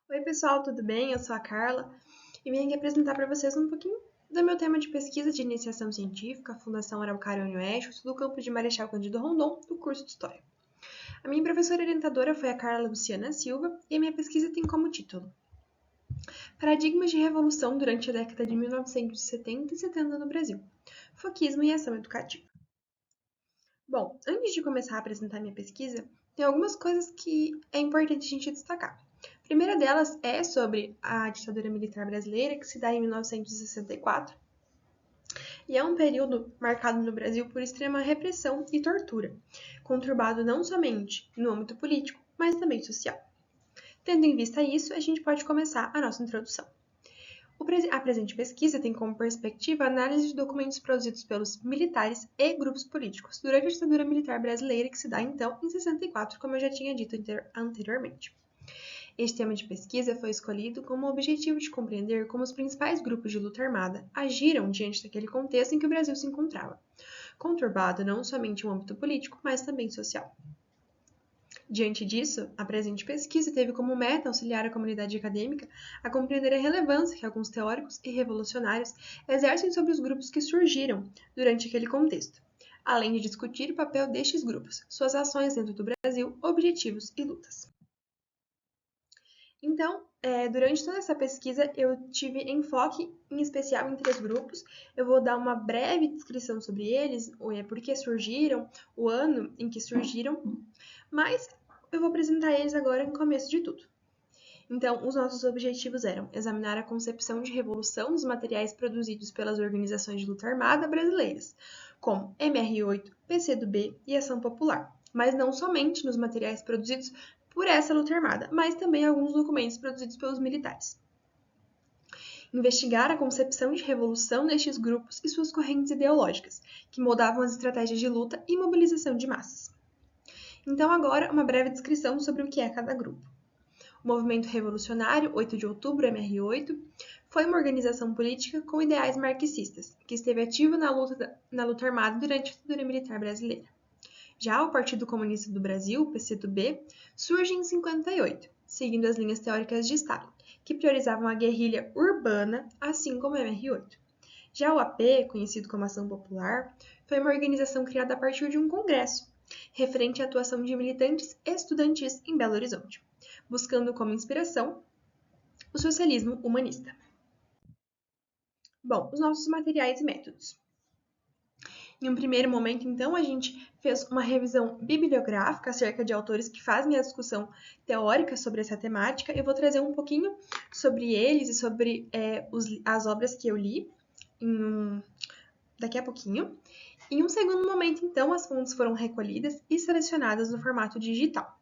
Oi, pessoal, tudo bem? Eu sou a Carla e vim aqui apresentar para vocês um pouquinho do meu tema de pesquisa de iniciação científica, Fundação Araucária Unioeste, do campo de Marechal Cândido Rondon, do curso de História. A minha professora orientadora foi a Carla Luciana Silva e a minha pesquisa tem como título Paradigmas de Revolução durante a década de 1970 e 70 no Brasil, Foquismo e Ação Educativa. Bom, antes de começar a apresentar minha pesquisa, tem algumas coisas que é importante a gente destacar. A primeira delas é sobre a ditadura militar brasileira, que se dá em 1964, e é um período marcado no Brasil por extrema repressão e tortura, conturbado não somente no âmbito político, mas também social. Tendo em vista isso, a gente pode começar a nossa introdução. A presente pesquisa tem como perspectiva a análise de documentos produzidos pelos militares e grupos políticos durante a ditadura militar brasileira, que se dá então em 64, como eu já tinha dito anteriormente. Este tema de pesquisa foi escolhido com o objetivo de compreender como os principais grupos de luta armada agiram diante daquele contexto em que o Brasil se encontrava, conturbado não somente no âmbito político, mas também social. Diante disso, a presente pesquisa teve como meta auxiliar a comunidade acadêmica a compreender a relevância que alguns teóricos e revolucionários exercem sobre os grupos que surgiram durante aquele contexto, além de discutir o papel destes grupos, suas ações dentro do Brasil, objetivos e lutas. Então, durante toda essa pesquisa, eu tive enfoque em especial em 3 grupos. Eu vou dar uma breve descrição sobre eles, por que surgiram, o ano em que surgiram, mas eu vou apresentar eles agora no começo de tudo. Então, os nossos objetivos eram examinar a concepção de revolução dos materiais produzidos pelas organizações de luta armada brasileiras, como MR8, PCdoB e Ação Popular, mas não somente nos materiais produzidos por essa luta armada, mas também alguns documentos produzidos pelos militares. Investigar a concepção de revolução nestes grupos e suas correntes ideológicas, que moldavam as estratégias de luta e mobilização de massas. Então, agora, uma breve descrição sobre o que é cada grupo. O Movimento Revolucionário 8 de Outubro, MR8, foi uma organização política com ideais marxistas, que esteve ativa na luta armada durante a ditadura militar brasileira. Já o Partido Comunista do Brasil, PCdoB, surge em 58, seguindo as linhas teóricas de Stalin, que priorizavam a guerrilha urbana, assim como o MR8. Já o AP, conhecido como Ação Popular, foi uma organização criada a partir de um congresso, referente à atuação de militantes estudantis em Belo Horizonte, buscando como inspiração o socialismo humanista. Bom, os nossos materiais e métodos. Em um primeiro momento, então, a gente fez uma revisão bibliográfica acerca de autores que fazem a discussão teórica sobre essa temática. Eu vou trazer um pouquinho sobre eles e sobre as obras que eu li daqui a pouquinho. Em um segundo momento, então, as fontes foram recolhidas e selecionadas no formato digital.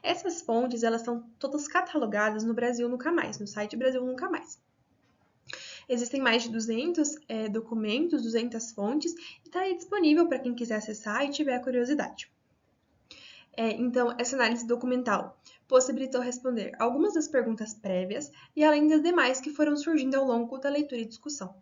Essas fontes, elas estão todas catalogadas no Brasil Nunca Mais, no site Brasil Nunca Mais. Existem mais de 200 documentos, 200 fontes, e está aí disponível para quem quiser acessar e tiver curiosidade. Então, essa análise documental possibilitou responder algumas das perguntas prévias e além das demais que foram surgindo ao longo da leitura e discussão.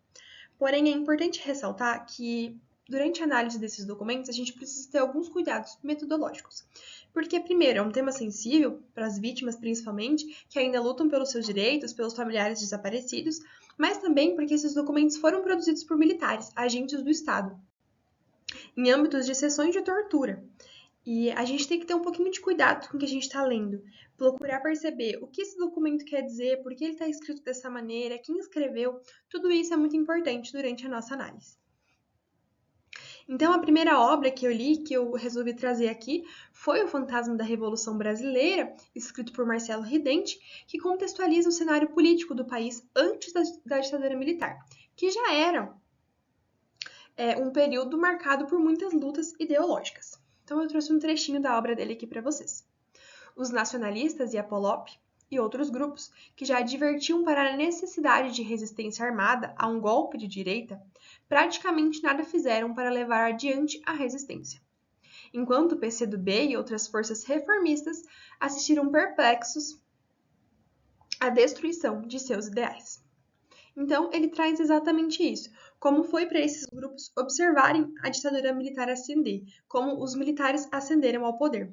Porém, é importante ressaltar que, durante a análise desses documentos, a gente precisa ter alguns cuidados metodológicos. Porque, primeiro, é um tema sensível, para as vítimas principalmente, que ainda lutam pelos seus direitos, pelos familiares desaparecidos, mas também porque esses documentos foram produzidos por militares, agentes do Estado, em âmbitos de sessões de tortura. E a gente tem que ter um pouquinho de cuidado com o que a gente está lendo, procurar perceber o que esse documento quer dizer, por que ele está escrito dessa maneira, quem escreveu, tudo isso é muito importante durante a nossa análise. Então, a primeira obra que eu li, que eu resolvi trazer aqui, foi O Fantasma da Revolução Brasileira, escrito por Marcelo Ridente, que contextualiza o cenário político do país antes da ditadura militar, que já era um período marcado por muitas lutas ideológicas. Então, eu trouxe um trechinho da obra dele aqui para vocês. Os nacionalistas e a POLOP e outros grupos que já advertiam para a necessidade de resistência armada a um golpe de direita, praticamente nada fizeram para levar adiante a resistência. Enquanto o PCdoB e outras forças reformistas assistiram perplexos à destruição de seus ideais. Então, ele traz exatamente isso. Como foi para esses grupos observarem a ditadura militar ascender, como os militares ascenderam ao poder.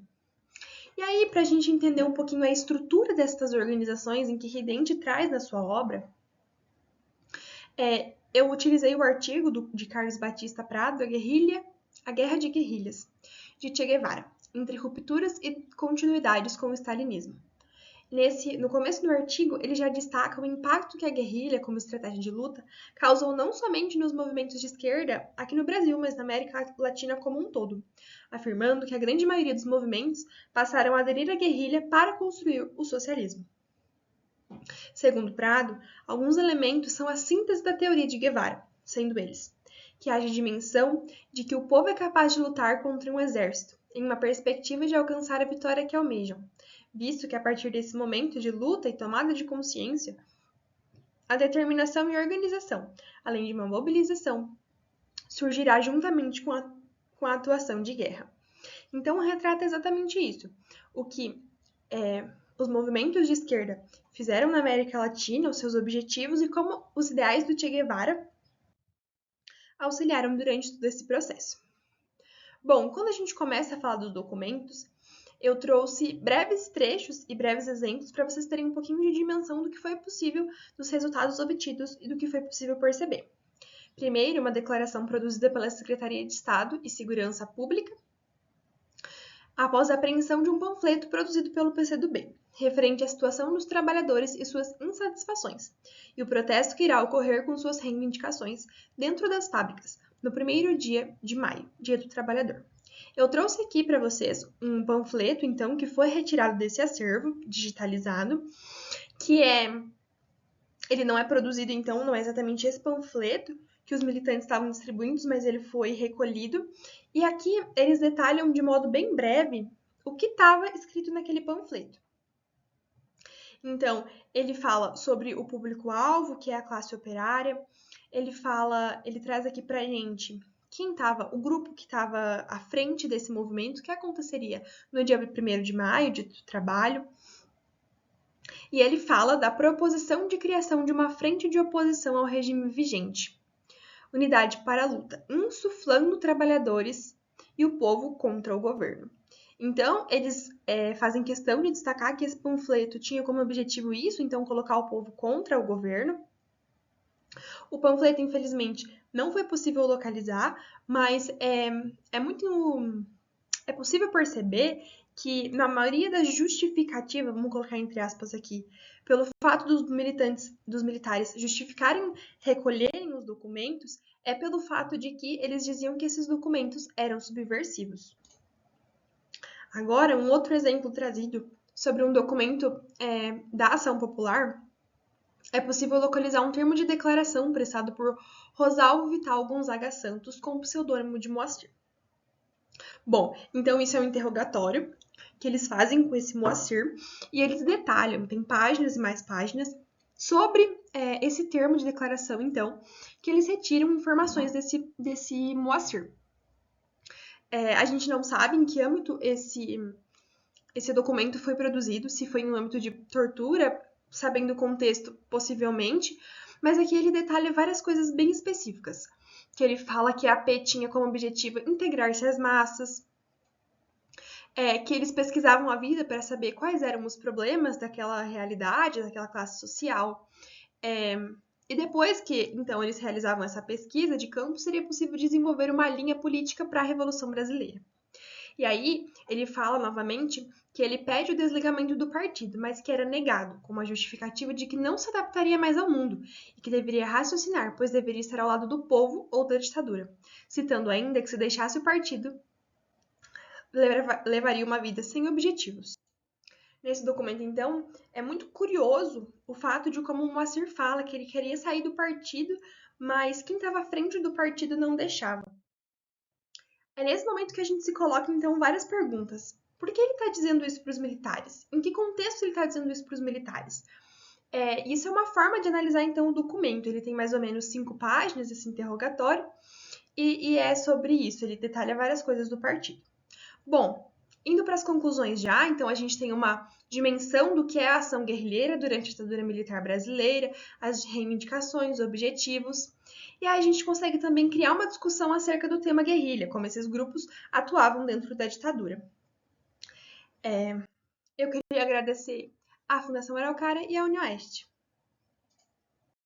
E aí, para a gente entender um pouquinho a estrutura dessas organizações em que Ridente traz na sua obra, eu utilizei o artigo de Carlos Batista Prado, A Guerra de Guerrilhas, de Che Guevara, entre rupturas e continuidades com o stalinismo. No começo do artigo, ele já destaca o impacto que a guerrilha, como estratégia de luta, causou não somente nos movimentos de esquerda aqui no Brasil, mas na América Latina como um todo, afirmando que a grande maioria dos movimentos passaram a aderir à guerrilha para construir o socialismo. Segundo Prado, alguns elementos são a síntese da teoria de Guevara, sendo eles que haja dimensão de que o povo é capaz de lutar contra um exército, em uma perspectiva de alcançar a vitória que almejam, visto que a partir desse momento de luta e tomada de consciência, a determinação e organização, além de uma mobilização, surgirá juntamente com a atuação de guerra. Então, retrata exatamente isso, o que os movimentos de esquerda fizeram na América Latina, os seus objetivos e como os ideais do Che Guevara auxiliaram durante todo esse processo. Bom, quando a gente começa a falar dos documentos, eu trouxe breves trechos e breves exemplos para vocês terem um pouquinho de dimensão do que foi possível, dos resultados obtidos e do que foi possível perceber. Primeiro, uma declaração produzida pela Secretaria de Estado e Segurança Pública, após a apreensão de um panfleto produzido pelo PCdoB, referente à situação dos trabalhadores e suas insatisfações, e o protesto que irá ocorrer com suas reivindicações dentro das fábricas, no primeiro dia de maio, Dia do Trabalhador. Eu trouxe aqui para vocês um panfleto, então, que foi retirado desse acervo digitalizado, ele não é produzido, então, não é exatamente esse panfleto que os militantes estavam distribuindo, mas ele foi recolhido. E aqui eles detalham de modo bem breve o que estava escrito naquele panfleto. Então, ele fala sobre o público-alvo, que é a classe operária. Ele traz aqui pra gente o grupo que estava à frente desse movimento, que aconteceria no dia 1º de maio, Dia do Trabalho. E ele fala da proposição de criação de uma frente de oposição ao regime vigente. Unidade para a luta, insuflando trabalhadores e o povo contra o governo. Então, eles fazem questão de destacar que esse panfleto tinha como objetivo isso, então colocar o povo contra o governo. O panfleto, infelizmente, não foi possível localizar, mas é possível perceber que na maioria das justificativas, vamos colocar entre aspas aqui, pelo fato dos militares justificarem recolherem os documentos, é pelo fato de que eles diziam que esses documentos eram subversivos. Agora, um outro exemplo trazido sobre um documento da Ação Popular, é possível localizar um termo de declaração prestado por Rosalvo Vital Gonzaga Santos com o pseudônimo de Moacir. Bom, então isso é um interrogatório que eles fazem com esse Moacir e eles detalham, tem páginas e mais páginas, sobre esse termo de declaração, então, que eles retiram informações desse Moacir. A gente não sabe em que âmbito esse documento foi produzido, se foi em um âmbito de tortura, sabendo o contexto, possivelmente, mas aqui ele detalha várias coisas bem específicas, que ele fala que a AP tinha como objetivo integrar-se às massas, que eles pesquisavam a vida para saber quais eram os problemas daquela realidade, daquela classe social, e depois que, então, eles realizavam essa pesquisa de campo, seria possível desenvolver uma linha política para a Revolução Brasileira. E aí, ele fala novamente que ele pede o desligamento do partido, mas que era negado, com uma justificativa de que não se adaptaria mais ao mundo e que deveria raciocinar, pois deveria estar ao lado do povo ou da ditadura, citando ainda que se deixasse o partido, levaria uma vida sem objetivos. Nesse documento, então, é muito curioso o fato de como o Moacir fala que ele queria sair do partido, mas quem estava à frente do partido não deixava. É nesse momento que a gente se coloca, então, várias perguntas. Por que ele está dizendo isso para os militares? Em que contexto ele está dizendo isso para os militares? Isso é uma forma de analisar, então, o documento. Ele tem mais ou menos 5 páginas, esse interrogatório, e é sobre isso. Ele detalha várias coisas do partido. Bom, indo para as conclusões já, então a gente tem uma dimensão do que é a ação guerrilheira durante a ditadura militar brasileira, as reivindicações, objetivos, e aí a gente consegue também criar uma discussão acerca do tema guerrilha, como esses grupos atuavam dentro da ditadura. Eu queria agradecer à Fundação Araucária e à UniOeste.